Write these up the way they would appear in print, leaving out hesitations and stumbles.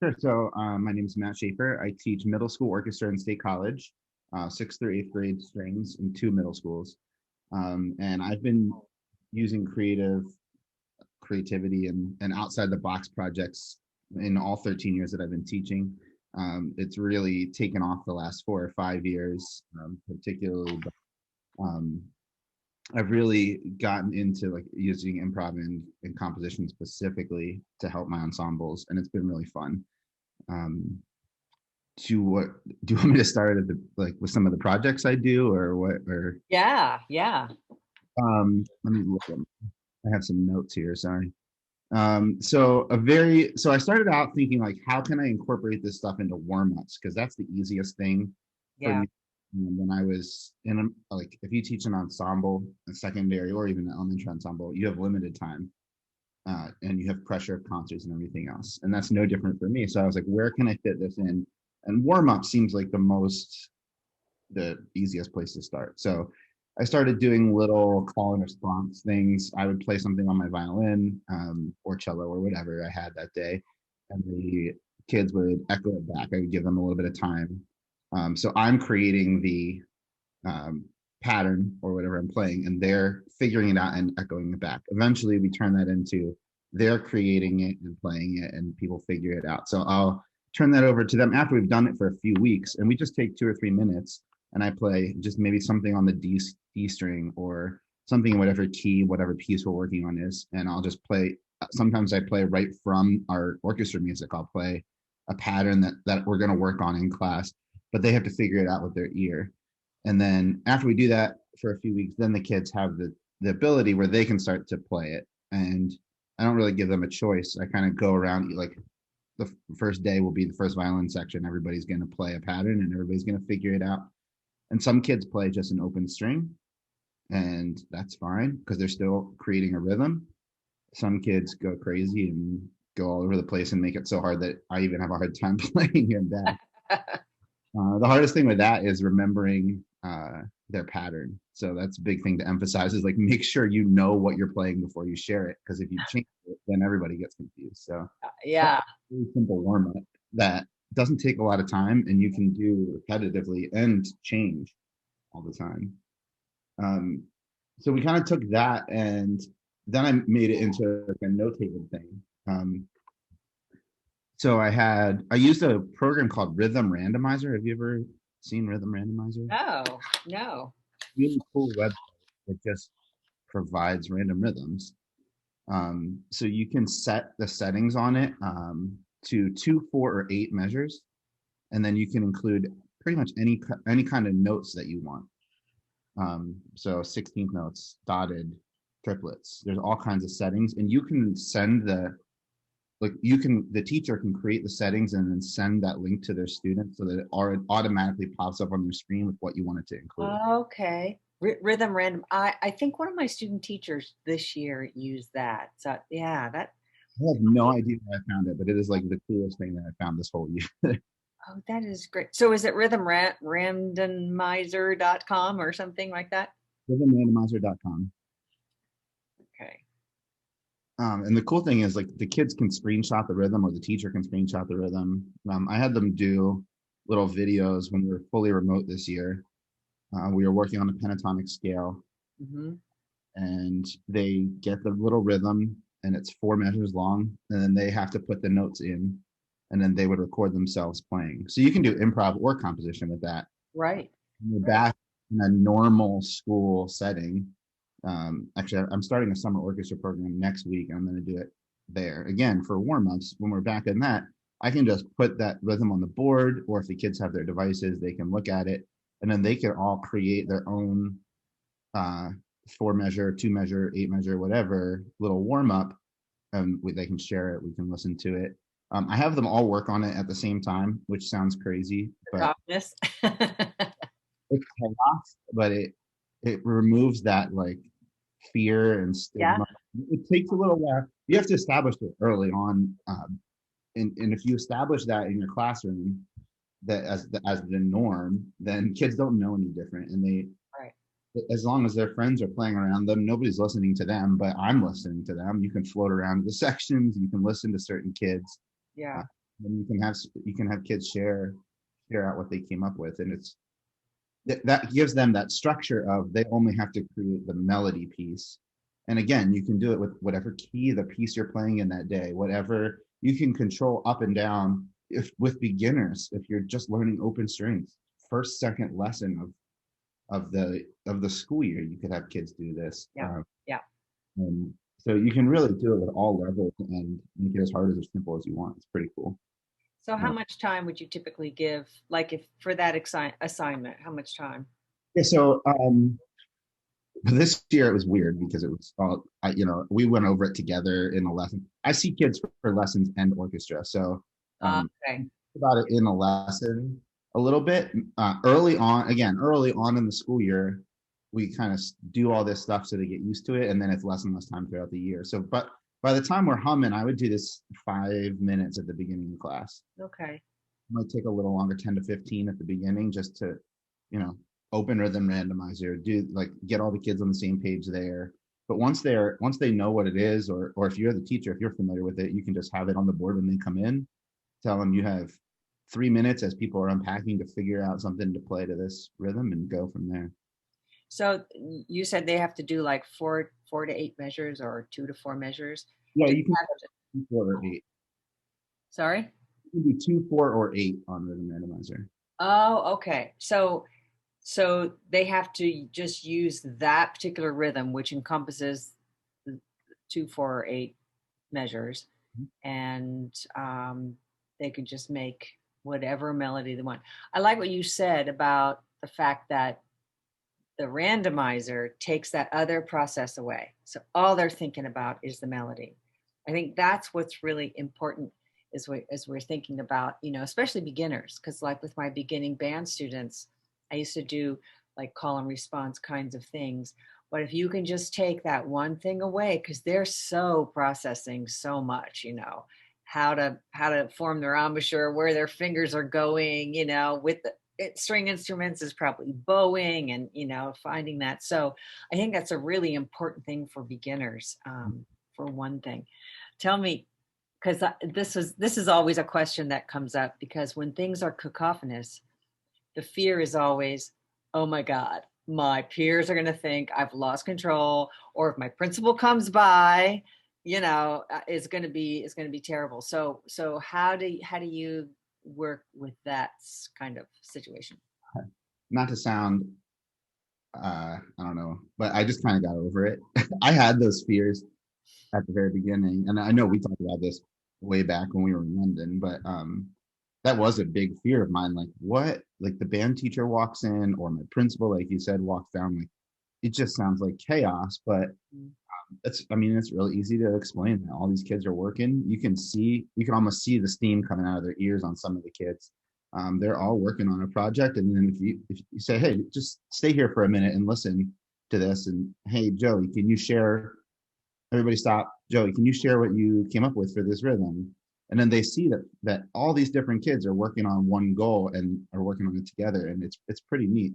Sure. So my name is Matt Shaffer. I teach middle school orchestra in State College, sixth through eighth grade strings in two middle schools. And I've been using creativity and outside the box projects in all 13 years that I've been teaching. It's really taken off the last 4 or 5 years, particularly. Um, I've really gotten into like using improv and composition specifically to help my ensembles, and it's been really fun. Um, what do you want me to start at the like with some of the projects I do or what or Yeah, yeah. let me look at I have some notes here, sorry. So I started out thinking like how can I incorporate this stuff into warm-ups because that's the easiest thing for Yeah. me when I was in like if you teach an ensemble, a secondary or even an elementary ensemble, you have limited time. And you have pressure of concerts and everything else. And that's no different for me. So I was like, where can I fit this in? And warm up seems like the easiest place to start. So I started doing little call and response things. I would play something on my violin or cello or whatever I had that day, and the kids would echo it back. I would give them a little bit of time. So I'm creating the um, pattern or whatever I'm playing, and they're figuring it out and echoing it back. Eventually, we turn that into they're creating it and playing it, and people figure it out. So I'll turn that over to them after we've done it for a few weeks, and we just take 2 or 3 minutes, and I play just maybe something on the D string or something in whatever key, whatever piece we're working on is, and I'll just play. Sometimes I play right from our orchestra music. I'll play a pattern that we're going to work on in class, but they have to figure it out with their ear. And then after we do that for a few weeks, then the kids have the ability where they can start to play it. And I don't really give them a choice. I kind of go around like the first day will be the first violin section. Everybody's going to play a pattern and everybody's going to figure it out. And some kids play just an open string, and that's fine because they're still creating a rhythm. Some kids go crazy and go all over the place and make it so hard that I even have a hard time playing it back. The hardest thing with that is remembering their pattern. So that's a big thing to emphasize is like make sure you know what you're playing before you share it. Because if you change it, then everybody gets confused. So that's Yeah. a really simple warm up that doesn't take a lot of time and you can do repetitively and change all the time. Um, so we kind of took that and then I made it into like a note taking thing. So I used a program called Rhythm Randomizer. Have you ever seen Rhythm Randomizer? No, no. Really cool website that just provides random rhythms. So you can set the settings on it to 2, 4, or 8 measures, and then you can include pretty much any kind of notes that you want. So 16th notes, dotted, triplets. There's all kinds of settings, and you can send the teacher can create the settings and then send that link to their students so that it automatically pops up on their screen with what you want it to include. Okay. Rhythm random. I think one of my student teachers this year used that. So yeah, that I have no idea where I found it, but it is like the coolest thing that I found this whole year. oh, that is great. So is it randomizer.com or something like that? Rhythmrandomizer.com. Okay. And the cool thing is like the kids can screenshot the rhythm or the teacher can screenshot the rhythm. I had them do little videos when we were fully remote this year. We were working on a pentatonic scale, Hmm. and they get the little rhythm and it's 4 measures long, and then they have to put the notes in, and then they would record themselves playing. So you can do improv or composition with that. Right. You're Right. back in a normal school setting. Actually, I'm starting a summer orchestra program next week. I'm going to do it there again for warm-ups. When we're back in that, I can just put that rhythm on the board, or if the kids have their devices, they can look at it, and then they can all create their own 4 measure, 2 measure, 8 measure, whatever little warm-up, and they can share it. We can listen to it. I have them all work on it at the same time, which sounds crazy, but Darkness. it's chaos, but it removes that like fear and Yeah. stigma. It takes a little while. You have to establish it early on, and if you establish that in your classroom, that as the norm, then kids don't know any different, and they Right. as long as their friends are playing around them, nobody's listening to them, but I'm listening to them. You can float around the sections, you can listen to certain kids. Uh, Yeah. and you can have kids share out what they came up with, and that gives them that structure of they only have to create the melody piece. And again, you can do it with whatever key the piece you're playing in that day, whatever you can control up and down. If with beginners, if you're just learning open strings, first, second lesson of the school year, you could have kids do this. Yeah. Yeah. And so you can really do it at all levels and make it as hard as simple as you want. It's pretty cool. So how much time would you typically give, like if for that assignment, how much time? Yeah, so this year it was weird because it was all we went over it together in a lesson. I see kids for lessons and orchestra, so Okay. about it in a lesson a little bit early on. Again, early on in the school year, we kind of do all this stuff so they get used to it, and then it's less and less time throughout the year. So, but by the time we're humming, I would do this 5 minutes at the beginning of class. Okay. It might take a little longer, 10 to 15 at the beginning, just to, you know, open rhythm randomizer, do like get all the kids on the same page there. But once they know what it is, or if you're the teacher, if you're familiar with it, you can just have it on the board when they come in. Tell them you have 3 minutes as people are unpacking to figure out something to play to this rhythm and go from there. So you said they have to do like four to eight measures or 2 to 4 measures. Yeah, Do you they can have to, do 4 or 8. sorry? You can do 2, 4, or 8 on rhythm randomizer. Oh, okay. So they have to just use that particular rhythm, which encompasses the 2, 4, or 8 measures, and they can just make whatever melody they want. I like what you said about the fact that the randomizer takes that other process away. So all they're thinking about is the melody. I think that's what's really important as we're thinking about, especially beginners, because like with my beginning band students, I used to do like call and response kinds of things. But if you can just take that one thing away, because they're so processing so much, how to form their embouchure, where their fingers are going, with string instruments is probably bowing and finding that. So I think that's a really important thing for beginners, for one thing. Tell me, because this is always a question that comes up, because when things are cacophonous, the fear is always, oh my god, my peers are going to think I've lost control, or if my principal comes by, it's going to be terrible. So how do you work with that kind of situation? Not to sound I don't know, but I just kind of got over it. I had those fears at the very beginning, and I know we talked about this way back when we were in London, but that was a big fear of mine. Like, what? Like the band teacher walks in, or my principal, like you said, walks down. Like, it just sounds like chaos. But I mean, it's really easy to explain that all these kids are working. You can almost see the steam coming out of their ears on some of the kids. They're all working on a project, and then if you say, hey, just stay here for a minute and listen to this, and hey, Joey, can you share? Everybody stop. Joey, can you share what you came up with for this rhythm? And then they see that all these different kids are working on one goal and are working on it together, and it's pretty neat.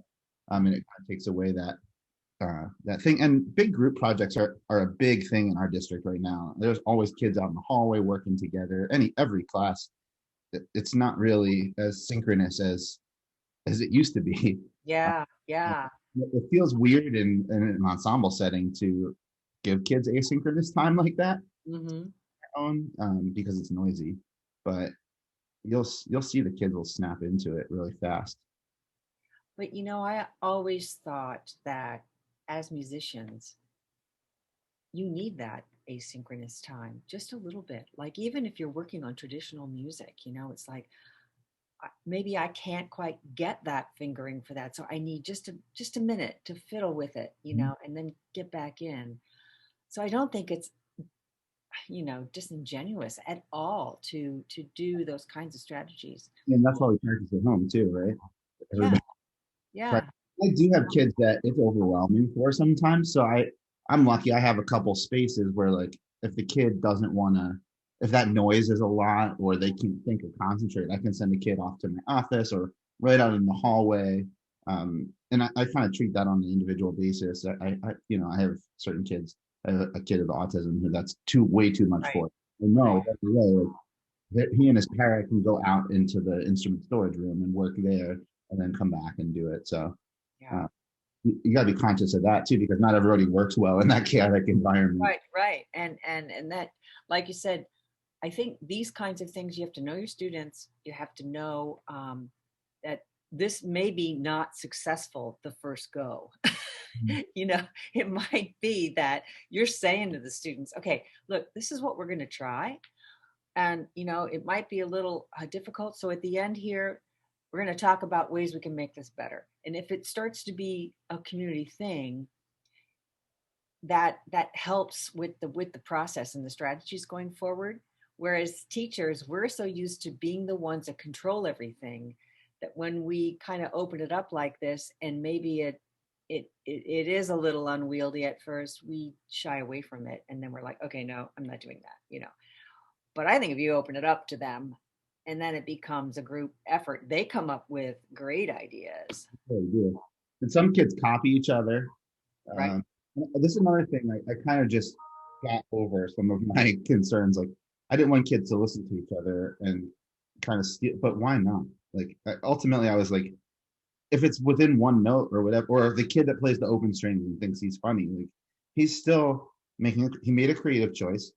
And it kind of takes away that thing. And big group projects are a big thing in our district right now. There's always kids out in the hallway working together. Every class, it's not really as synchronous as it used to be. Yeah, yeah. It feels weird in an ensemble setting to give kids asynchronous time like that Hmm. because it's noisy, but you'll see the kids will snap into it really fast. But I always thought that as musicians, you need that asynchronous time just a little bit. Like even if you're working on traditional music, it's like maybe I can't quite get that fingering for that, so I need just a minute to fiddle with it, and then get back in. So I don't think it's disingenuous at all to do those kinds of strategies. And that's why we practice at home too, right? Yeah, Everybody yeah, practice. I do have kids that it's overwhelming for sometimes, so I'm lucky. I have a couple spaces where like if the kid doesn't want to, if that noise is a lot or they can think or concentrate, I can send a kid off to my office or right out in the hallway. And I kind of treat that on an individual basis. I have certain kids. I have a kid with autism who that's way too much right, for. And no, right. right away, like, that he and his para can go out into the instrument storage room and work there and then come back and do it. So Yeah. uh, you got to be conscious of that too, because not everybody works well in that chaotic environment. Right, right. And that, like you said, I think these kinds of things, you have to know your students. You have to know that this may be not successful the first go. You know, it might be that you're saying to the students, okay, look, this is what we're going to try. And, you know, it might be a little difficult. So at the end here, we're going to talk about ways we can make this better. And if it starts to be a community thing, that helps with the process and the strategies going forward. Whereas teachers, we're so used to being the ones that control everything that when we kind of open it up like this, and maybe it is a little unwieldy at first, we shy away from it, and then we're like, okay, no, I'm not doing that, you know. But I think if you open it up to them, and then it becomes a group effort, they come up with great ideas. Really do. And some kids copy each other. Right. Um, this is another thing. I kind of just got over some of my concerns. Like, I didn't want kids to listen to each other and kind of steal, but why not? Like, ultimately, I was like, if it's within one note or whatever, or if the kid that plays the open strings and thinks he's funny, like, he's still he made a creative choice.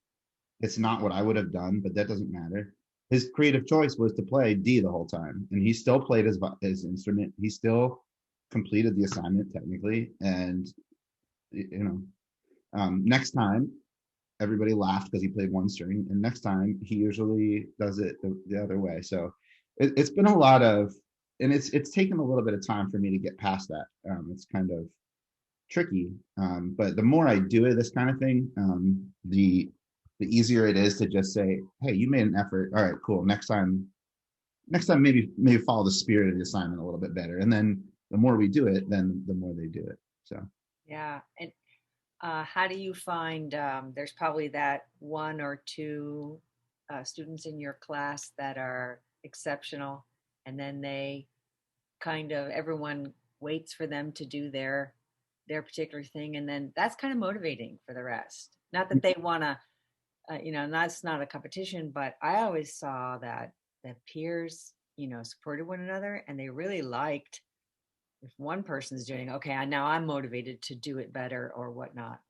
It's not what I would have done, but that doesn't matter. His creative choice was to play D the whole time, and he still played his instrument. He still completed the assignment technically, and you know, next time everybody laughed because he played one string, and next time he usually does it the other way. So it's been a lot of, and it's taken a little bit of time for me to get past that. It's kind of tricky, but the more I do it, this kind of thing, the easier it is to just say, hey, you made an effort, all right, cool, next time maybe follow the spirit of the assignment a little bit better, and then the more we do it, then the more they do it. So Yeah. And how do you find there's probably that one or two students in your class that are exceptional, and then they kind of everyone waits for them to do their particular thing, and then that's kind of motivating for the rest. Not that they want to, you know, that's not a competition, but I always saw that the peers, you know, supported one another, and they really liked if one person's doing okay, now I'm motivated to do it better or whatnot.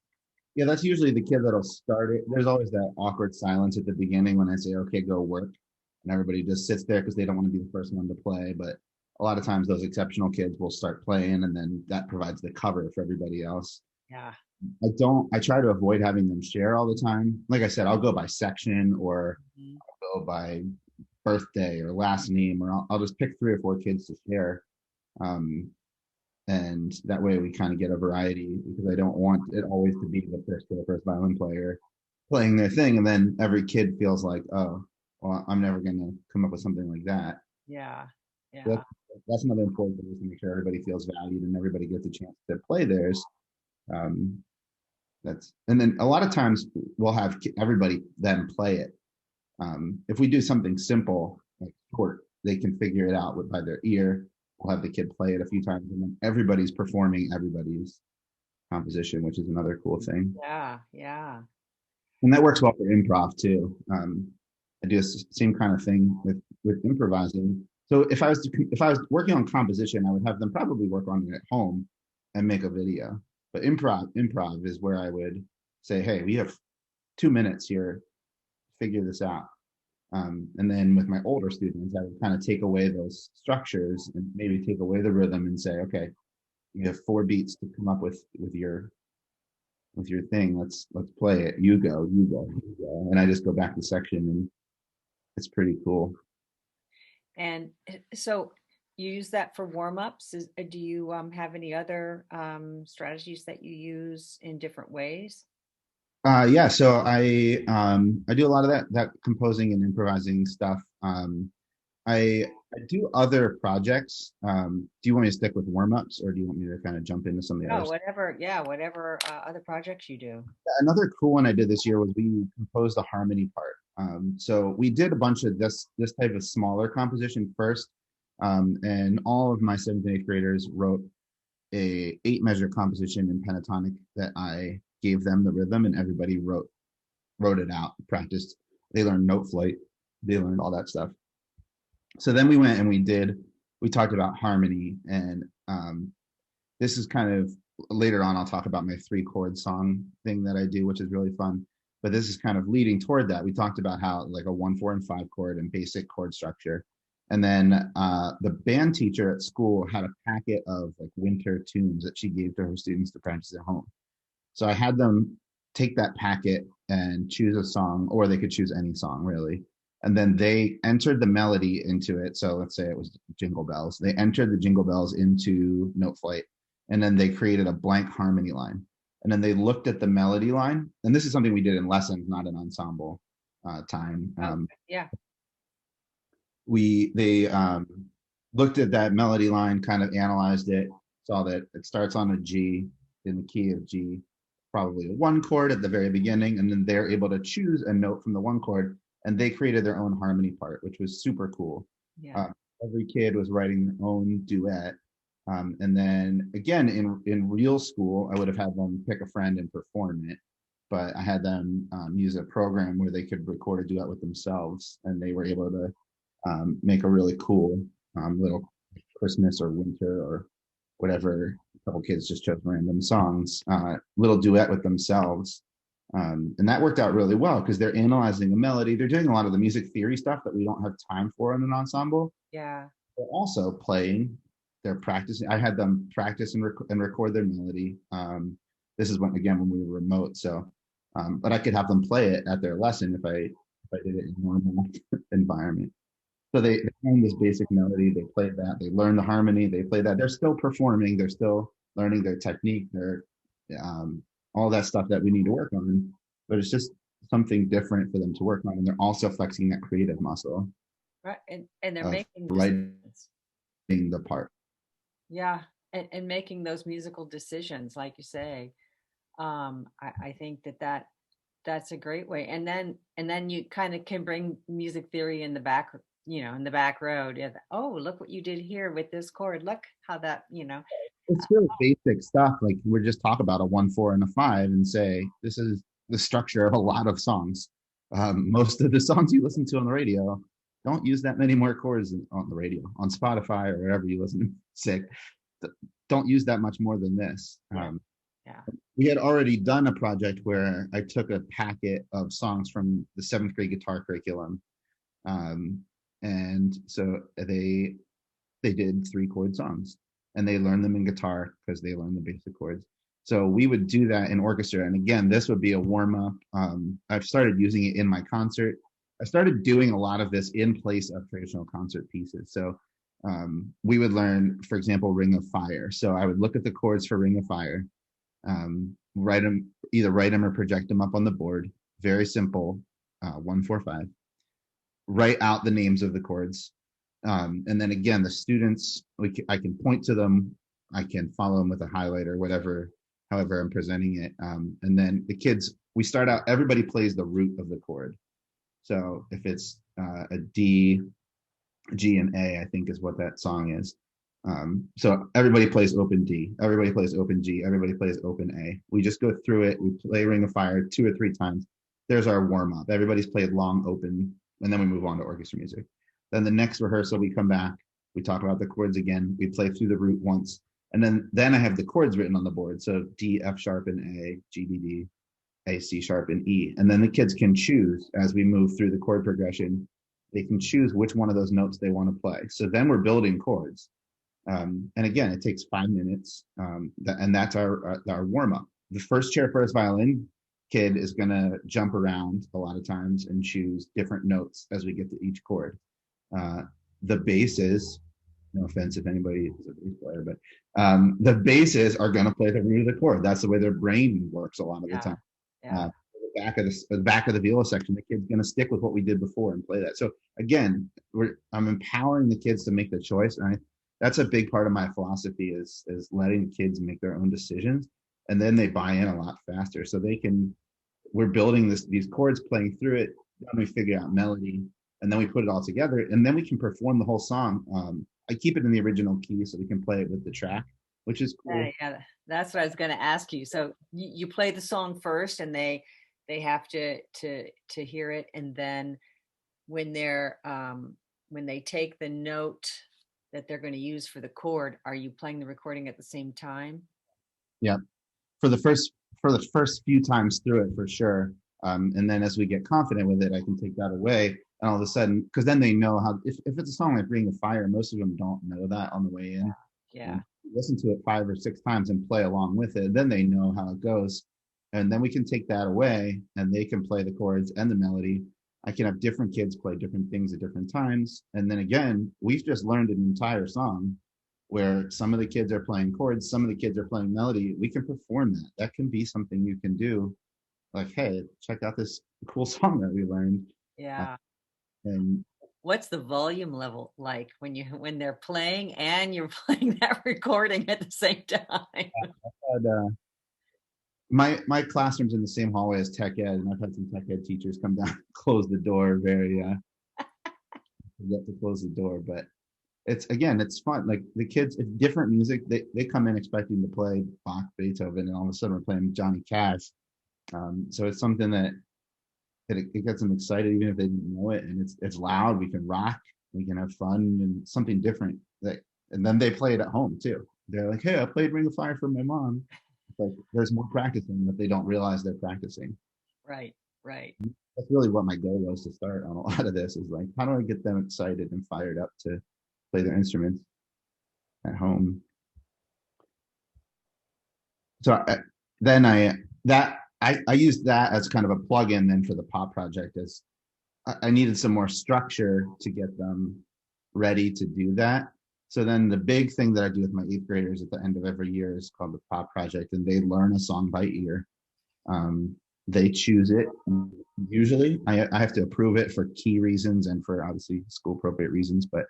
yeah, that's usually the kid that'll start it. There's always that awkward silence at the beginning when I say, okay, go work. And everybody just sits there because they don't want to be the first one to play. But a lot of times those exceptional kids will start playing, and then that provides the cover for everybody else. Yeah. I try to avoid having them share all the time. Like I said, I'll go by section, or Mhm. I'll go by birthday or last name, or I'll just pick 3 or 4 kids to share. Um, and that way we kind of get a variety, because I don't want it always to be the first violin player playing their thing, and then every kid feels like, oh, well, I'm never going to come up with something like that. Yeah. That, Yeah. that's another important thing, is to make sure everybody feels valued and everybody gets a chance to play theirs. Um, and then a lot of times we'll have everybody then play it. If we do something simple like short, they can figure it out by their ear. We'll have the kid play it a few times, and then everybody's performing everybody's composition, which is another cool thing. Yeah. Yeah. And that works well for improv too. I do the same kind of thing with improvising. So if I was working on composition, I would have them probably work on it at home and make a video. But improv is where I would say, hey, we have 2 minutes here, figure this out. And then with my older students, I would kind of take away those structures and maybe take away the rhythm and say, okay, you have 4 beats to come up with your thing. Let's play it. You go, you go, you go. And I just go back to section, and it's pretty cool. And so you use that for warm-ups. Do you have any other strategies that you use in different ways? Yeah, so I do a lot of that composing and improvising stuff. I do other projects. Do you want me to stick with warm-ups, or do you want me to kind of jump into some of the No, others? whatever. Yeah, whatever other projects you do. Another cool one I did this year was we composed the harmony part. So we did a bunch of this type of smaller composition first, and all of my 7th and 8th graders wrote a 8 measure composition in pentatonic that I gave them the rhythm, and everybody wrote it out, practiced. They learned note flight, they learned all that stuff. So then we went and we talked about harmony, and this is kind of later on. I'll talk about my 3 chord song thing that I do, which is really fun. But this is kind of leading toward that. We talked about how like a 1, 4, and 5 chord and basic chord structure. And then the band teacher at school had a packet of like winter tunes that she gave to her students to practice at home. So I had them take that packet and choose a song, or they could choose any song really. And then they entered the melody into it. So let's say it was Jingle Bells. They entered the Jingle Bells into Note Flight, and then they created a blank harmony line. And then they looked at the melody line. And this is something we did in lessons, not in ensemble time. Yeah. They looked at that melody line, kind of analyzed it, saw that it starts on a G in the key of G, probably a 1 chord at the very beginning, and then they're able to choose a note from the 1 chord, and they created their own harmony part, which was super cool. Yeah. Every kid was writing their own duet. And then again, in real school, I would have had them pick a friend and perform it, but I had them use a program where they could record a duet with themselves, and they were able to make a really cool little Christmas or winter or whatever. A couple kids just chose random songs, little duet with themselves. And that worked out really well because they're analyzing a melody. They're doing a lot of the music theory stuff that we don't have time for in an ensemble. Yeah. They're also playing. They're practicing. I had them practice and record their melody. This is when we were remote. So, but I could have them play it at their lesson if I did it in a normal environment. So they learned this basic melody. They played that. They learned the harmony. They played that. They're still performing. They're still learning their technique. They're all that stuff that we need to work on. But it's just something different for them to work on, and they're also flexing that creative muscle. Right. And they're making writing the part. Yeah. And making those musical decisions, like you say. I think that's a great way. And then you kind of can bring music theory in the back, in the back road. Oh, look what you did here with this chord. Look how that. It's really basic stuff. Like we're just talk about a 1, 4, and a 5 and say, this is the structure of a lot of songs. Most of the songs you listen to on the radio don't use that many more chords on the radio, on Spotify or wherever you listen to music. Don't use that much more than this. Yeah. We had already done a project where I took a packet of songs from the 7th grade guitar curriculum. And so they did 3 chord songs, and they learned them in guitar because they learned the basic chords. So we would do that in orchestra. And again, this would be a warm up. I've started using it in my concert. I started doing a lot of this in place of traditional concert pieces. So we would learn, for example, Ring of Fire. So I would look at the chords for Ring of Fire, write them or project them up on the board. Very simple, 1, 4, 5. Write out the names of the chords. And then again, the students, I can point to them. I can follow them with a highlighter, however I'm presenting it. And then the kids, we start out, everybody plays the root of the chord. So if it's a D, G, and A, I think is what that song is. So everybody plays open D, everybody plays open G, everybody plays open A. We just go through it. We play Ring of Fire 2 or 3 times. There's our warm up. Everybody's played long open, and then we move on to orchestra music. Then the next rehearsal, we come back, we talk about the chords again, we play through the root once, and then I have the chords written on the board. So D, F sharp, and A, G, D, D, A, C sharp, and E. And then the kids can choose as we move through the chord progression. They can choose which one of those notes they want to play. So then we're building chords. And again, it takes 5 minutes, and that's our warm up. The first chair first violin kid is going to jump around a lot of times and choose different notes as we get to each chord. The basses, no offense if anybody is a bass player, but the basses are going to play the root of the chord. That's the way their brain works a lot of the time. The back of the viola section, the kid's going to stick with what we did before and play that. So again, I'm empowering the kids to make the choice, and that's a big part of my philosophy is letting the kids make their own decisions, and then they buy in a lot faster. So we're building these chords, playing through it, then we figure out melody, and then we put it all together, and then we can perform the whole song. I keep it in the original key so we can play it with the track, which is cool. Yeah, that's what I was going to ask you. So you play the song first, and they have to hear it, and then when they're when they take the note that they're going to use for the chord, are you playing the recording at the same time? Yeah. For the first few times through it for sure. And then as we get confident with it, I can take that away. And all of a sudden, because then they know how, if it's a song like Ring of Fire, most of them don't know that on the way in. Yeah. Listen to it 5 or 6 times and play along with it. Then they know how it goes. And then we can take that away and they can play the chords and the melody. I can have different kids play different things at different times. And then again, we've just learned an entire song where some of the kids are playing chords, some of the kids are playing melody. We can perform that. That can be something you can do. Like, hey, check out this cool song that we learned. Uh, Yeah. and What's the volume level like when they're playing and you're playing that recording at the same time? had, my classroom's in the same hallway as tech ed, and I've had some tech ed teachers come down, close the door, very forget to close the door. But it's fun. Like the kids, it's different music. They come in expecting to play Bach, Beethoven, and all of a sudden we're playing Johnny Cash. So it's something that it gets them excited even if they didn't know it, and it's loud. We can rock, we can have fun, and something different. And then they play it at home too. They're like, "Hey, I played Ring of Fire for my mom." It's like there's more practicing that they don't realize they're practicing. Right, right. That's really what my goal was to start on a lot of this, is like, how do I get them excited and fired up to play their instruments at home? So then I used that as kind of a plug-in then for the pop project, as I needed some more structure to get them ready to do that. So then the big thing that I do with my eighth graders at the end of every year is called the pop project, and they learn a song by ear. They choose it. Usually I have to approve it for key reasons and for obviously school appropriate reasons, but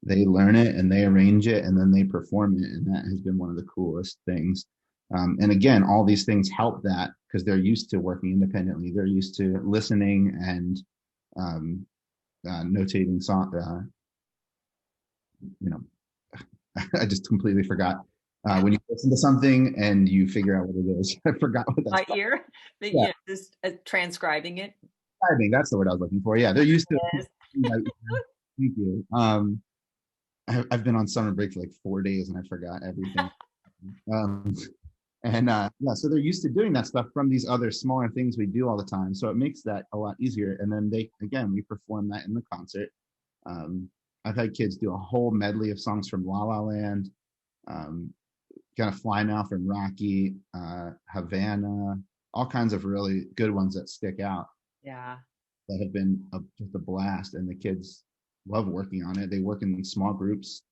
they learn it and they arrange it and then they perform it. And that has been one of the coolest things. And again, all these things help that because they're used to working independently. They're used to listening and um, notating song. You know, I just completely forgot. When you listen to something and you figure out what it is, I forgot what that's By called. ear, Yeah, just transcribing it. I think that's the word I was looking for. Yeah, they're used to. Yes. Thank you. I've been on summer break for like 4 days and I forgot everything. Um, and yeah, so they're used to doing that stuff from these other smaller things we do all the time. So it makes that a lot easier. And then we perform that in the concert. Um, I've had kids do a whole medley of songs from La La Land, um, kind of Fly Now from Rocky, Havana, all kinds of really good ones that stick out Yeah. that have been just a blast. And the kids love working on it. They work in small groups.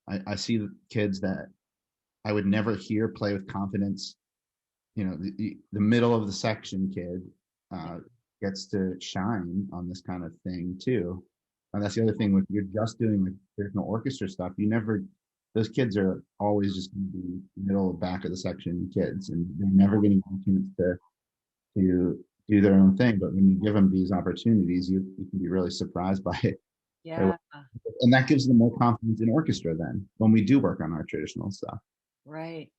I see kids that I would never hear play with confidence. You know, the middle of the section kid gets to shine on this kind of thing too. And that's the other thing, when you're just doing like traditional orchestra stuff, those kids are always just going to be middle or back of the section kids, and they're never getting a chance to do their own thing. But when you give them these opportunities, you can be really surprised by it. Yeah. And that gives them more confidence in orchestra then when we do work on our traditional stuff. Right.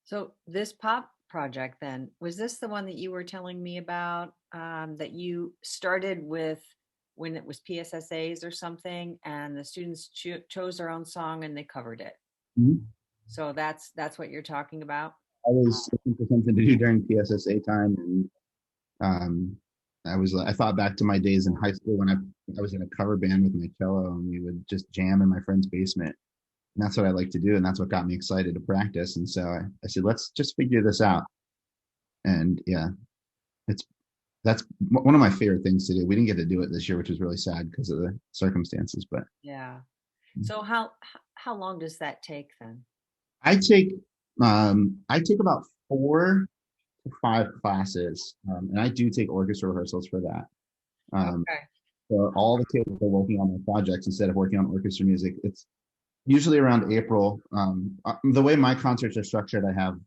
So this pop project then, was this the one that you were telling me about, that you started with when it was PSSAs or something, and the students chose their own song and they covered it? Mhm. So that's what you're talking about? I was looking for something to do during PSSA time, and um, I thought back to my days in high school when I was in a cover band with my cello, and we would just jam in my friend's basement. And that's what I like to do, and that's what got me excited to practice. And so I said, let's just figure this out. And yeah, it's that's one of my favorite things to do. We didn't get to do it this year, which was really sad because of the circumstances. But Yeah. So how long does that take then? I take I take about 4 to 5 classes, and I do take orchestra rehearsals for that. Um, Okay. so all the kids are working on their projects instead of working on orchestra music. It's usually around April. The way my concerts are structured, I have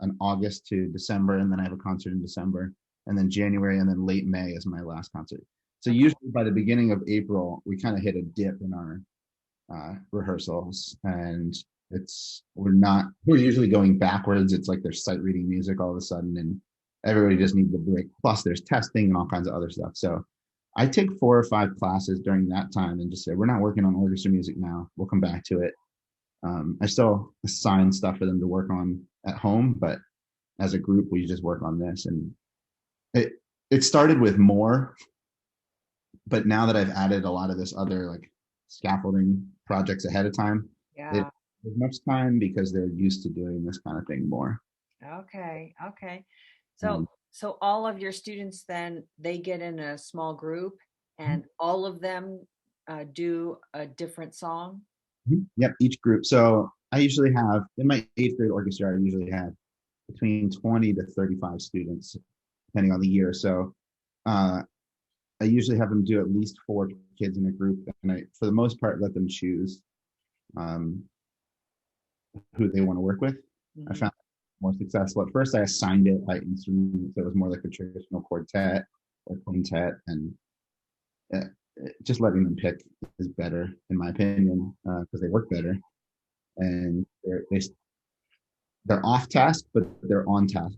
an August to December, and then I have a concert in December, and then January, and then late May is my last concert. So usually by the beginning of April, we kind of hit a dip in our rehearsals, and we're usually going backwards. It's like there's sight reading music all of a sudden, and everybody just needs a break. Plus, there's testing and all kinds of other stuff. So I take 4 or 5 classes during that time and just say, we're not working on orchestra music now. We'll come back to it. I still assign stuff for them to work on at home, but as a group, we just work on this. And it it started with more, but now that I've added a lot of this other like scaffolding projects ahead of time, it Yeah. as much time because they're used to doing this kind of thing more. Okay. Okay. So Um, so all of your students then they get in a small group and all of them do a different song. yep, each group. So I usually have in my 8th grade orchestra, I usually have between 20 to 35 students, depending on the year. So uh, I usually have them do at least 4 kids in a group, and I, for the most part, let them choose um, who they want to work with. I Hmm. found more successful. At first, I assigned it by instrument, so it was more like a traditional quartet or quintet, and uh, just letting them pick is better, in my opinion, because they work better and they're off task, but they're on task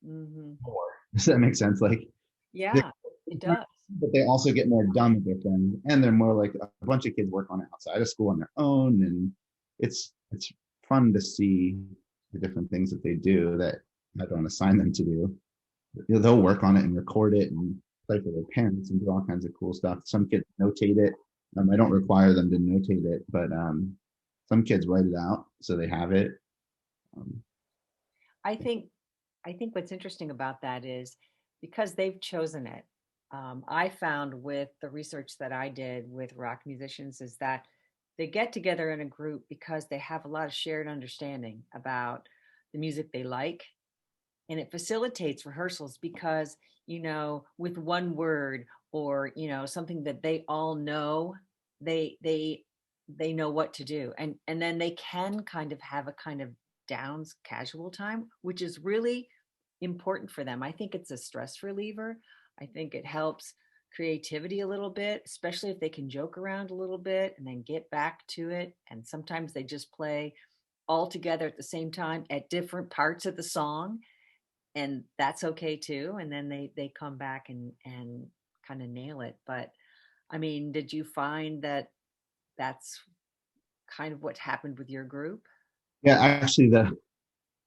Hmm. more. Does that make sense? Like they, Yeah, it does. but they also get more done with their friends, and they're more like a bunch of kids work on it outside of school on their own, and it's fun to see the different things that they do that I don't assign them to do. You know, they'll work on it and record it and play for their parents and do all kinds of cool stuff. Some kids notate it. I don't require them to notate it, but some kids write it out so they have it. Um, I think I think what's interesting about that is because they've chosen it. I found with the research that I did with rock musicians is that they get together in a group because they have a lot of shared understanding about the music they like, and it facilitates rehearsals because with one word or something that they all know, they they know what to do, and then they can kind of have a kind of downs casual time, which is really important for them. I think it's a stress reliever. I think it helps creativity a little bit, especially if they can joke around a little bit and then get back to it. And sometimes they just play all together at the same time at different parts of the song, and that's okay too. And then they come back and kind of nail it. But I mean, did you find that that's kind of what happened with your group? yeah, actually,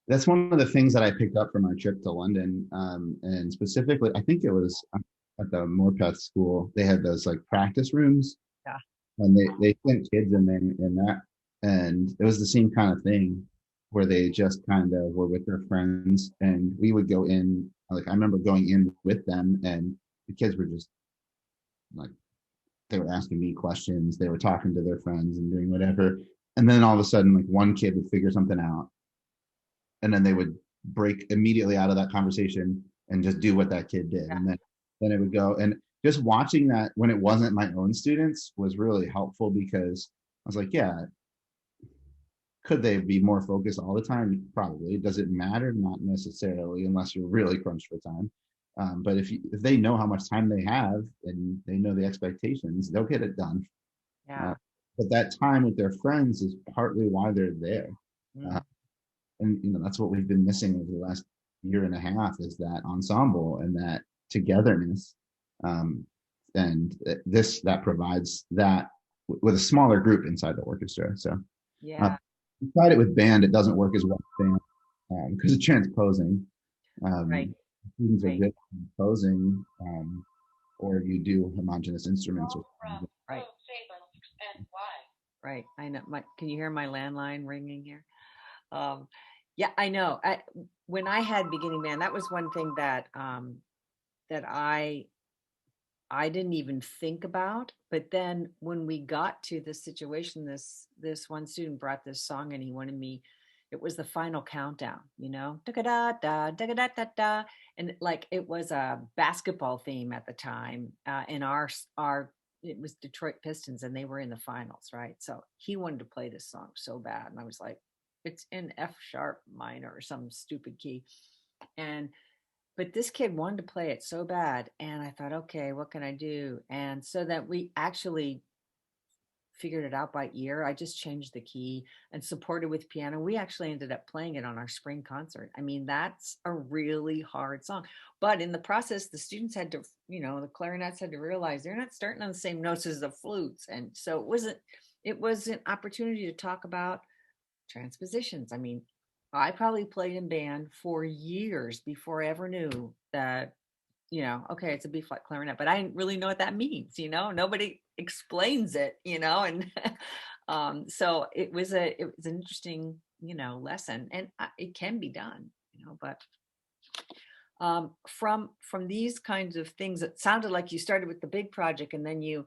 that's one of the things that I picked up from our trip to London, and specifically, I think it was at the Morpeth School. They had those like practice rooms, Yeah. and they sent kids in there in that, and it was the same kind of thing where they just kind of were with their friends, and we would go in. Like I remember going in with them, and the kids were just like they were asking me questions, they were talking to their friends and doing whatever, and then all of a sudden, like one kid would figure something out, and then they would break immediately out of that conversation and just do what that kid did, Yeah. and then it would go. And just watching that when it wasn't my own students was really helpful because I was like, yeah, could they be more focused all the time? Probably. Does it matter? Not necessarily, unless you're really crunched for time. But if they know how much time they have and they know the expectations, they'll get it done. Uh, Yeah. but that time with their friends is partly why they're there. Uh, Mm. and that's what we've been missing over the last year and a half is that ensemble and that togetherness. Um, and this that provides that with a smaller group inside the orchestra. So uh, Yeah. we tried it with band. It doesn't work as well with band because of transposing. Right. Students are Right. good at transposing, or if you do homogeneous instruments. Or Right. Right. I know. Can you hear my landline ringing here? Um, yeah, I know. When I had beginning band, that was one thing that I didn't even think about. But then when we got to this situation, this one student brought this song and he wanted me. It was the final countdown, da da da da da da da, and like it was a basketball theme at the time. In our it was Detroit Pistons, and they were in the finals, right? So he wanted to play this song so bad, and I was like, it's in F sharp minor or some stupid key, and but this kid wanted to play it so bad, and I thought, okay, what can I do? And so that we actually figured it out by ear. I just changed the key and supported with piano. We actually ended up playing it on our spring concert. I mean, that's a really hard song. But in the process, the students had to, the clarinets had to realize they're not starting on the same notes as the flutes. And so it was an opportunity to talk about transpositions. I mean, I probably played in band for years before I ever knew that, okay, it's a B flat clarinet, but I didn't really know what that means, nobody explains it, and so it was an interesting, lesson, and it can be done, but from these kinds of things, it sounded like you started with the big project and then you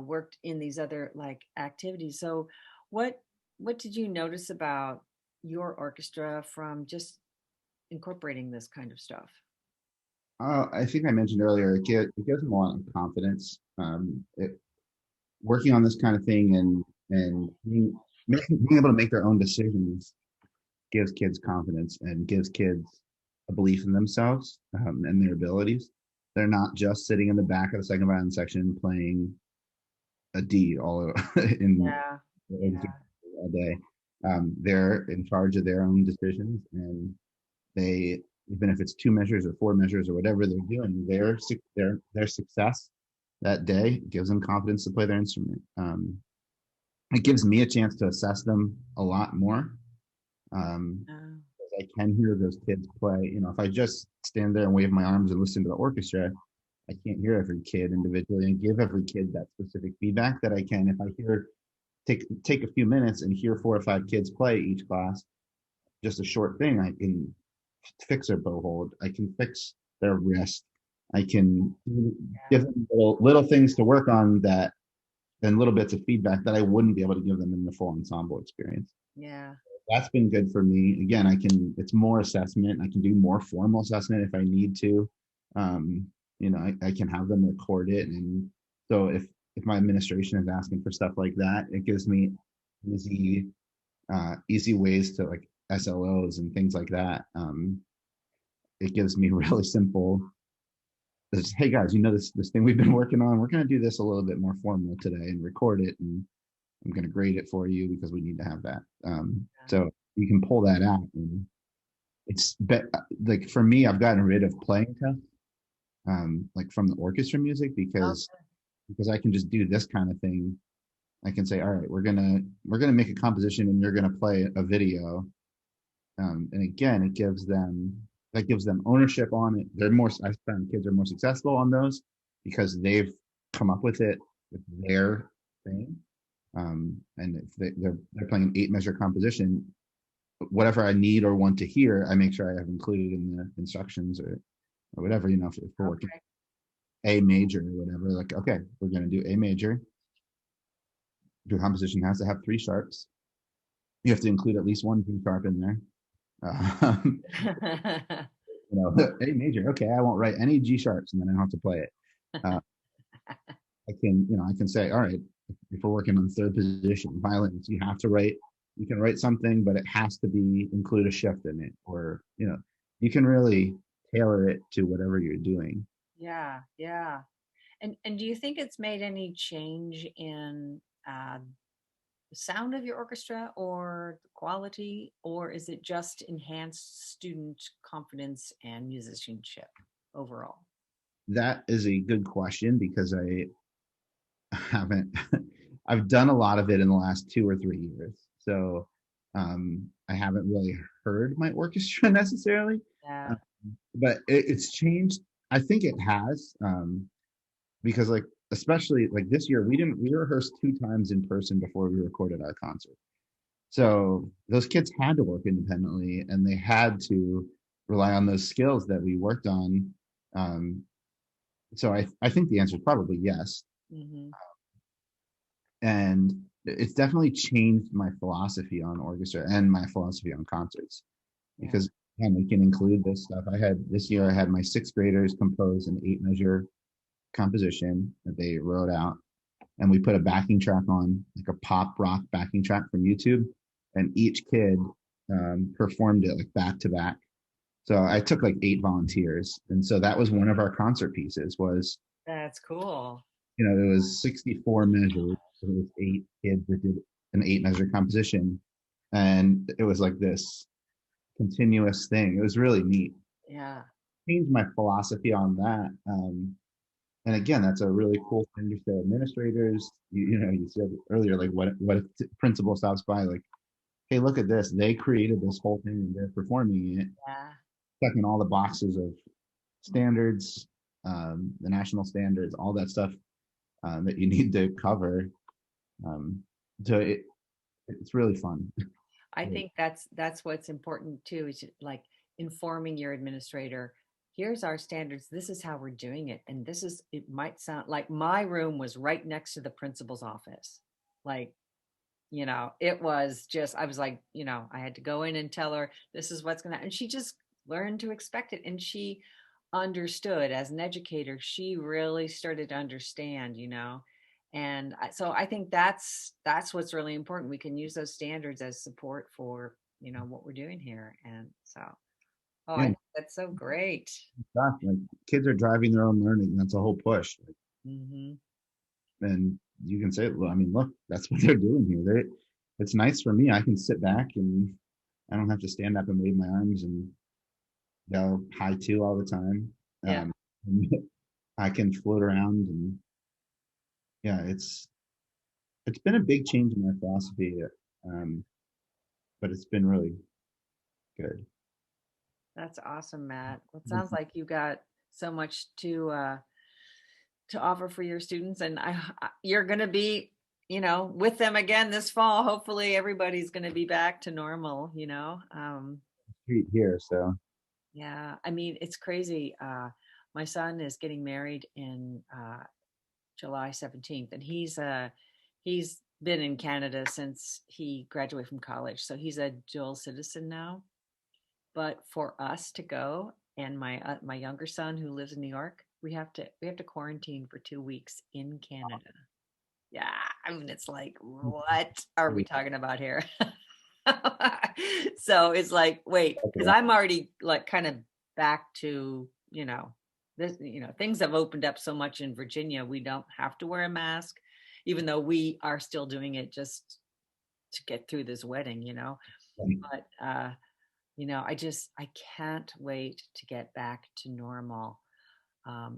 worked in these other like activities. So what what did you notice about your orchestra from just incorporating this kind of stuff? I think I mentioned earlier, it gives them a lot of confidence. Working on this kind of thing and being able to make their own decisions gives kids confidence and gives kids a belief in themselves, and their abilities. They're not just sitting in the back of the second violin section playing a D all in Yeah, yeah, all day. They're in charge of their own decisions, and they, even if it's two measures or four measures or whatever they're doing, their success that day gives them confidence to play their instrument. It gives me a chance to assess them a lot more. Um, uh, I can hear those kids play. If I just stand there and wave my arms and listen to the orchestra, I can't hear every kid individually and give every kid that specific feedback that I can if I hear take a few minutes and hear four or five kids play each class. Just a short thing, I can fix their bow hold. I can fix their wrist. I can yeah, give them little things to work on, that and little bits of feedback that I wouldn't be able to give them in the full ensemble experience. yeah, That's been good for me. Again, it's more assessment. I can do more formal assessment if I need to. Um, I can have them record it. And so if my administration is asking for stuff like that, it gives me easy, easy ways to like SLOs and things like that. It gives me really simple, hey guys, this thing we've been working on, we're going to do this a little bit more formal today and record it, and I'm going to grade it for you because we need to have that. So you can pull that out, and like for me, I've gotten rid of playing tests, like from the orchestra music, yeah. because I can just do this kind of thing. I can say, all right, we're gonna make a composition, and you're gonna play a video. And again, that gives them ownership on it. I found kids are more successful on those because they've come up with it with their thing. And if they're playing an 8 measure composition, whatever I need or want to hear, I make sure I have included in the instructions, or whatever, if we're working Okay. A major or whatever, like, okay, we're going to do A major. Your composition has to have 3 sharps. You have to include at least one G sharp in there. Um, A major. Okay, I won't write any G sharps, and then I don't have to play it. Uh, I can say, all right, if we're working on third position violins, you can write something, but it has to include a shift in it, or you can really tailor it to whatever you're doing. Yeah, yeah. And do you think it's made any change in the sound of your orchestra or the quality, or is it just enhanced student confidence and musicianship overall? That is a good question because I haven't, I've done a lot of it in the last 2 or 3 years. So I haven't really heard my orchestra necessarily, Yeah. uh, but it's changed. I think it has, because like, especially like this year, we rehearsed 2 times in person before we recorded our concert. So those kids had to work independently, and they had to rely on those skills that we worked on. Um, so I think the answer is probably yes. Hmm. And it's definitely changed my philosophy on orchestra and my philosophy on concerts, Yeah. because we can include this stuff. This year I had my sixth graders compose an 8 measure composition that they wrote out, and we put a backing track on, like a pop rock backing track from YouTube, and each kid performed it like back to back. So I took like 8 volunteers, and so that was one of our concert pieces. Was That's cool. There was 64 measures. It was 8 kids that did an 8 measure composition. And it was like this continuous thing. It was really neat. Yeah. Changed my philosophy on that. And again, that's a really cool thing to show administrators. You said earlier, like what if principal stops by, like, hey, look at this. They created this whole thing and they're performing it, Yeah. checking all the boxes of standards, the national standards, all that stuff that you need to cover. Um, so it's really fun. I think that's what's important too, is like informing your administrator. Here's our standards. This is how we're doing it. And this is, it might sound like my room was right next to the principal's office. Like, it was just, I was like, I had to go in and tell her this is what's going to, and she just learned to expect it. And she understood as an educator, she really started to understand. And so I think that's what's really important. We can use those standards as support for, what we're doing here. And so, oh, I Yeah, think that's so great. stuff like kids are driving their own learning. That's a whole push. Hmm. And you can say, well, I mean, look, that's what they're doing here. It's nice for me. I can sit back and I don't have to stand up and wave my arms and yell hi to all the time. Yeah, Um, I can float around and yeah, it's been a big change in my philosophy, um, but it's been really good. that's awesome, Matt. Well, it sounds like you got so much to offer for your students, and you're going to be with them again this fall. Hopefully everybody's going to be back to normal. Street here, so Yeah, I mean, it's crazy. My son is getting married in July 17th, and he's been in Canada since he graduated from college, so he's a dual citizen now. But for us to go, and my younger son who lives in New York, we have to quarantine for 2 weeks in Canada. Yeah, I mean, it's like, what are we talking about here? So it's like, wait, because I'm already like kind of back to, this, things have opened up so much in Virginia. We don't have to wear a mask, even though we are still doing it just to get through this wedding. But I can't wait to get back to normal.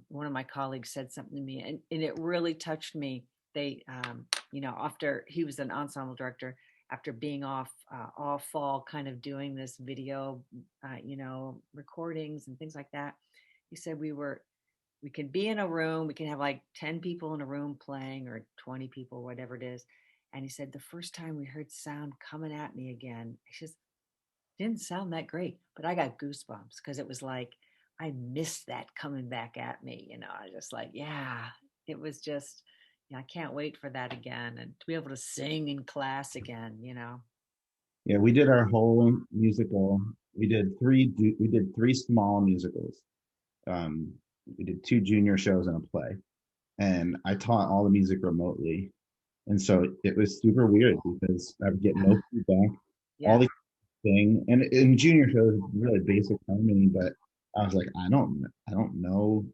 One of my colleagues said something to me, and it really touched me. They, after he was an ensemble director, after being off all fall, kind of doing this video, recordings and things like that, he said we can be in a room, we can have like 10 people in a room playing or 20 people, whatever it is. And he said, the first time we heard sound coming at me again, he says, didn't sound that great, but I got goosebumps because it was like I missed that coming back at me. I was just like, yeah, it was just, I can't wait for that again and to be able to sing in class again. yeah, we did our whole musical. We did three small musicals. Um, we did two junior shows and a play, and I taught all the music remotely. And so it was super weird because I would get no feedback. All Yeah. the thing, and in junior shows, really basic harmony, but I was like, I don't know.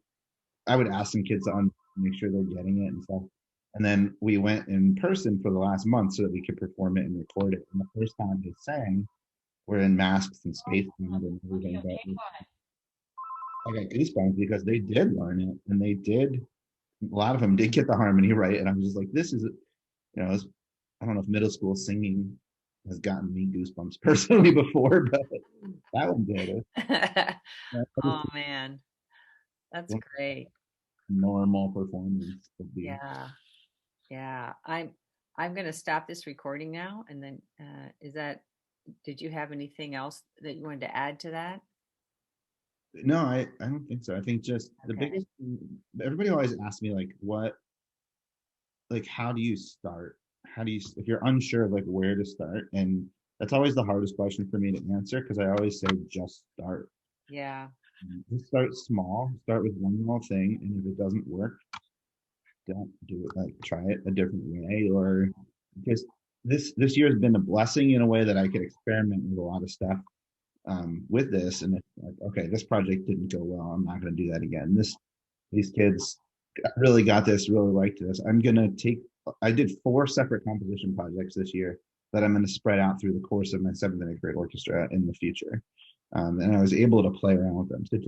I would ask some kids to make sure they're getting it and stuff. And then we went in person for the last month so that we could perform it and record it. And the first time they sang, we're in masks and space and everything, but I got goosebumps because they did learn it and a lot of them did get the harmony right. And I was just like, this is, I don't know if middle school singing has gotten me goosebumps personally before, but that one did. Oh man, that's great. Normal performance would be. Yeah. Yeah. I'm going to stop this recording now. And then, did you have anything else that you wanted to add to that? No, I don't think so. I think just the Okay. biggest everybody always asks me like how do you start? How do you if you're unsure of like where to start? And that's always the hardest question for me to answer because I always say just start. Yeah. Just start small, start with one little thing, and if it doesn't work, don't do it. Like try it a different way, or because this year has been a blessing in a way that I could experiment with a lot of stuff with this, and it's like, okay, this project didn't go well. I'm not going to do that again. These kids really got this, really liked this. I did 4 separate composition projects this year that I'm going to spread out through the course of my 7th and 8th grade orchestra in the future. And I was able to play around with them. So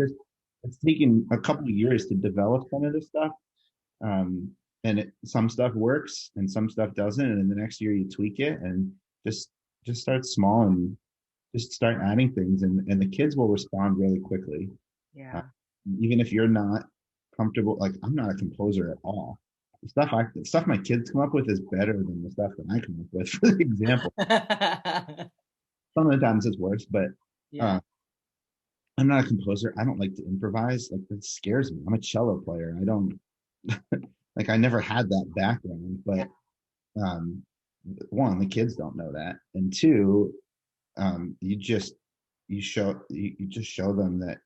it's taken a couple of years to develop some of this stuff. Um, and some stuff works and some stuff doesn't. And then the next year you tweak it and just, just start small and just start adding things and the kids will respond really quickly. Uh, Yeah. even if you're not comfortable, like I'm not a composer at all. The stuff my kids come up with is better than the stuff that I come up with. For example, sometimes it's worse, but Yeah. uh, I'm not a composer. I don't like to improvise. Like that scares me. I'm a cello player. I don't like. I never had that background, Yeah. but um, one, the kids don't know that, and two, you just show them that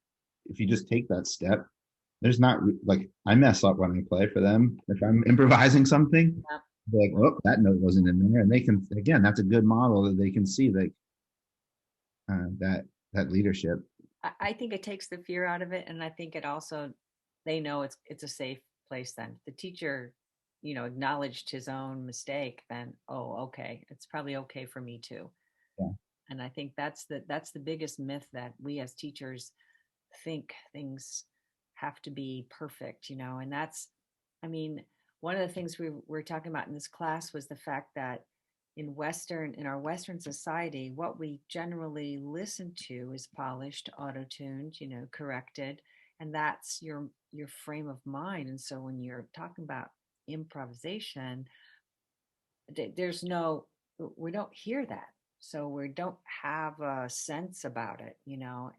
if you just take that step, there's not like I mess up when I play for them. If I'm improvising something, Yeah. they're like, oh, that note wasn't in there, and they can again, that's a good model that they can see like that leadership. I think it takes the fear out of it, and I think it also they know it's a safe place. Then the teacher, acknowledged his own mistake. Then, oh, okay, it's probably okay for me too. Yeah, And I think that's the biggest myth that we as teachers think things have to be perfect, and that's, I mean, one of the things we were talking about in this class was the fact that in our Western society, what we generally listen to is polished, auto-tuned, corrected, and that's your frame of mind. And so when you're talking about improvisation, there's no, we don't hear that, so we don't have a sense about it,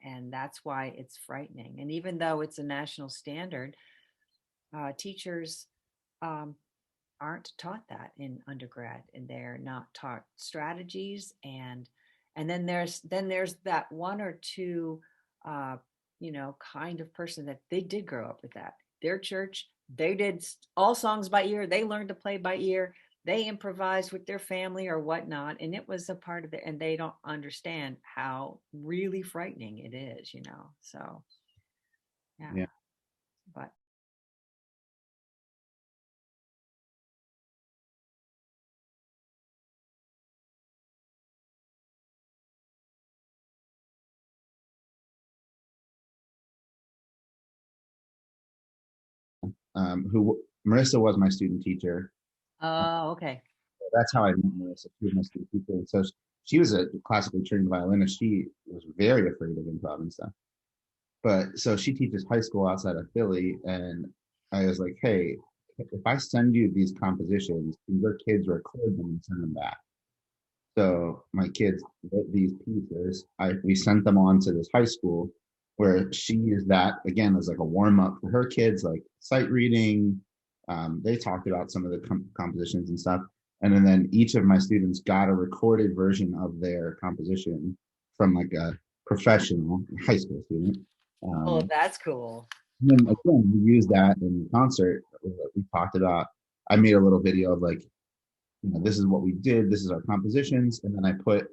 and that's why it's frightening. And even though it's a national standard, teachers um, aren't taught that in undergrad, and they're not taught strategies. And then there's that one or two uh, kind of person that they did grow up with that. Their church, they did all songs by ear, they learned to play by ear, they improvised with their family or whatnot, and it was a part of it, and they don't understand how really frightening it is, so yeah. yeah. But Who Marissa was my student teacher. oh, okay. That's how I met Marissa. She was my student teacher. And so she was a classically trained violinist. She was very afraid of improv and stuff. But so she teaches high school outside of Philly. And I was like, hey, if I send you these compositions, can your kids record them and send them back? So my kids wrote these pieces. We sent them on to this high school where she used that again as like a warm up for her kids, like sight reading. They talked about some of the compositions and stuff, and then each of my students got a recorded version of their composition from like a professional high school student. Oh, Um, that's cool. and then again, we used that in the concert. We talked about. I made a little video of like this is what we did, this is our compositions, and then I put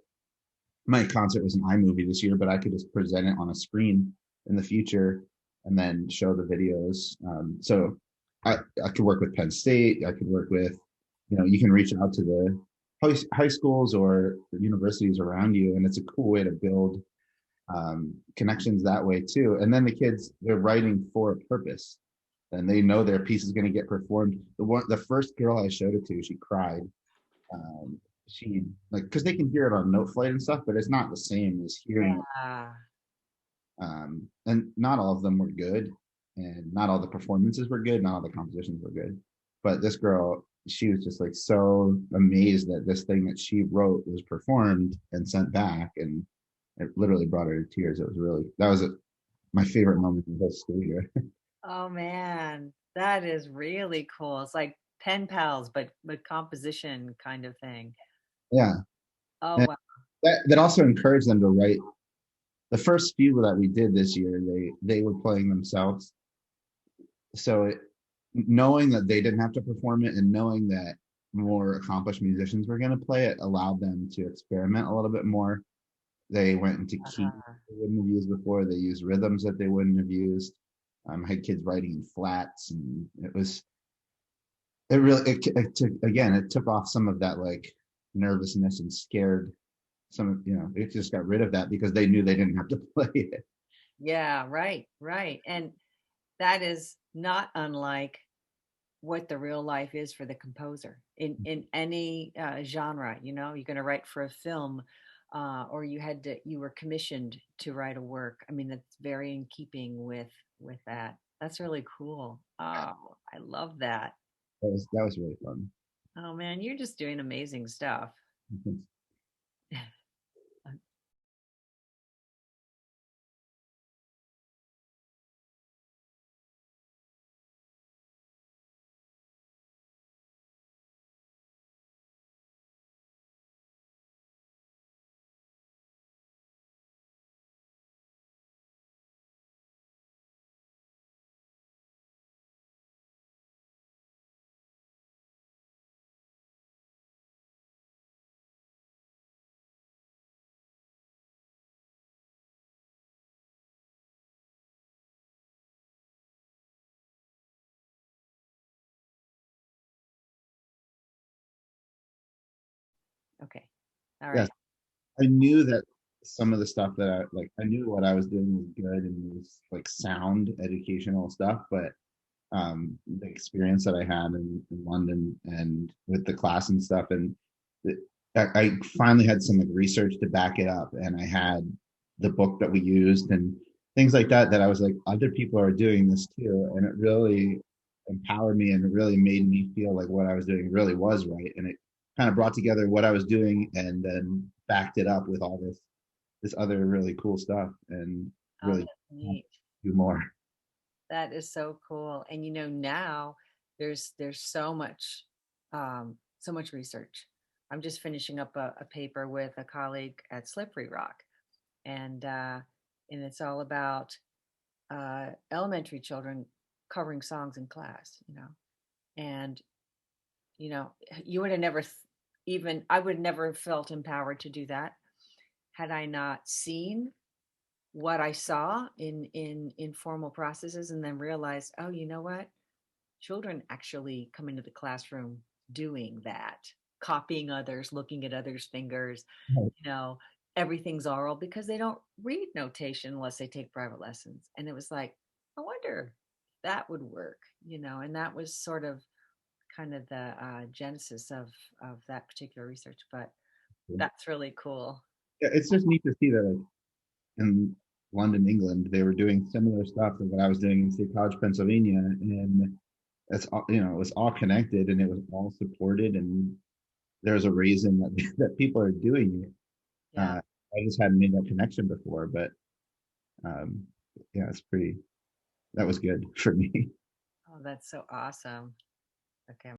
my concert was an iMovie this year, but I could just present it on a screen in the future and then show the videos. So I could work with Penn State. I could work with, you can reach out to the high schools or universities around you, and it's a cool way to build connections that way too. And then the kids, they're writing for a purpose, and they know their piece is going to get performed. The first girl I showed it to, she cried. She like because they can hear it on note flight and stuff, but it's not the same as hearing it. Yeah. And not all of them were good, and not all the performances were good, not all the compositions were good. But this girl, she was just like so amazed that this thing that she wrote was performed and sent back, and it literally brought her to tears. It was really my favorite moment in the whole school year. Oh man, that is really cool. It's like pen pals, but composition kind of thing. Yeah, Oh and wow. that also encouraged them to write. The first few that we did this year, they were playing themselves. So knowing that they didn't have to perform it and knowing that more accomplished musicians were going to play it allowed them to experiment a little bit more. They went into keys Uh, they wouldn't have used before. They used rhythms that they wouldn't have used. I had kids writing in flats, and it really it took again it took off some of that like nervousness and scared some of it just got rid of that because they knew they didn't have to play it. Yeah, right, right. And that is not unlike what the real life is for the composer in any genre. You know, you're going to write for a film, or you were commissioned to write a work. I mean, that's very in keeping with that. That's really cool. Oh, I love that. That was really fun. Oh man, you're just doing amazing stuff. Okay. All Yes, right. I knew that some of the stuff that I knew what I was doing was good and was like sound educational stuff, but the experience that I had in London and with the class and stuff, and the, I finally had some like research to back it up, and I had the book that we used and things like that. That I was like, other people are doing this too, and it really empowered me and it really made me feel like what I was doing really was right, and it kind of brought together what I was doing and then backed it up with all this other really cool stuff and Oh, really that's neat. do more. That is so cool. And now there's so much research. I'm just finishing up a paper with a colleague at Slippery Rock, and it's all about elementary children covering songs in class. And you know, you would have never even I would never have felt empowered to do that had I not seen what I saw in informal processes, and then realized, oh, you know what? Children actually come into the classroom doing that, copying others, looking at others' fingers, you know, everything's oral because they don't read notation unless they take private lessons. And it was like, I wonder if that would work, and that was sort of kind of the genesis of that particular research. But that's really cool. Yeah, it's just neat to see that like in London, England, they were doing similar stuff to what I was doing in State College, Pennsylvania, and it's all it was all connected and it was all supported, and there's a reason that that people are doing it. Yeah. I just hadn't made that connection before, but um, yeah, it's pretty. That was good for me. Oh, that's so awesome. Okay.